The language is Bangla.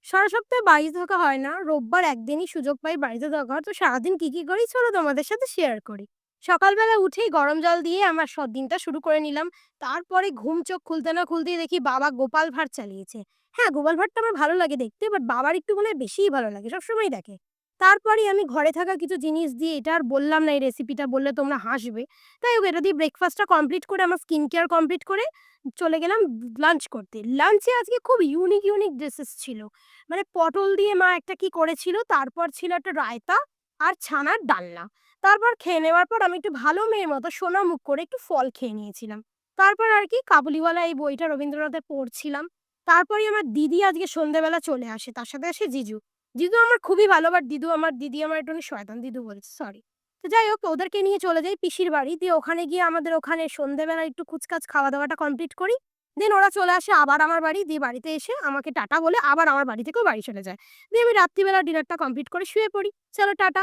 সারা সপ্তাহে বাড়িতে থাকা হয় না। রোববার একদিনই সুযোগ পাই বাড়িতে থাকার। তো সারাদিন কি করি চলো তোমাদের সাথে শেয়ার করি। সকালবেলা উঠেই গরম জল দিয়ে আমার দিনটা শুরু করে নিলাম। তারপরে ঘুম চোখ খুলতে না খুলতেই দেখি বাবা গোপাল ভাঁড় চালিয়েছে। হ্যাঁ, গোপাল ভাঁড়টা আমার ভালো লাগে দেখতে, বাট বাবার একটু মনে হয় বেশিই ভালো লাগে। সবসময়ই দেখে। তারপরেই আমি ঘরে থাকা কিছু জিনিস দিয়ে, এটা আর বললাম না, এই রেসিপিটা বললে তোমরা হাসবে। তাই হোক, এটা দিয়ে ব্রেকফাস্টটা কমপ্লিট করে আমার স্কিন কেয়ার কমপ্লিট করে চলে গেলাম লাঞ্চ করতে। লাঞ্চে আজকে খুব ইউনিক ডিশেস ছিল। মানে পটল দিয়ে মা একটা কি করেছিল, তারপর ছিল একটা রায়তা আর ছানার ডালনা। তারপর খেয়ে নেওয়ার পর আমি একটু ভালো মেয়ের মতো সোনা মুখ করে একটু ফল খেয়ে নিয়েছিলাম। তারপর আর কি কাবুলিওয়ালা এই বইটা রবীন্দ্রনাথের পড়ছিলাম। তারপরেই আমার দিদি আজকে সন্ধ্যেবেলা চলে আসে। তার সাথে আসে জিজু। জিজু আমার খুবই ভালো, বাট দিদি আমার একটুখানি শয়তান দিদু বলছে, সরি। তো যাই হোক, ওদেরকে নিয়ে চলে যাই পিসির বাড়ি। দিয়ে ওখানে গিয়ে আমাদের ওখানে সন্ধ্যেবেলা একটু কুচকাচ খাওয়া-দাওয়াটা কমপ্লিট করি। দেন ওরা চলে আসে আবার আমার বাড়ি। দিয়ে বাড়িতে এসে আমাকে টাটা বলে আবার আমার বাড়ি থেকেও বাড়ি চলে যায়। দিয়ে আমি রাত্রিবেলা ডিনারটা কমপ্লিট করে শুয়ে পড়ি। চলো টাটা।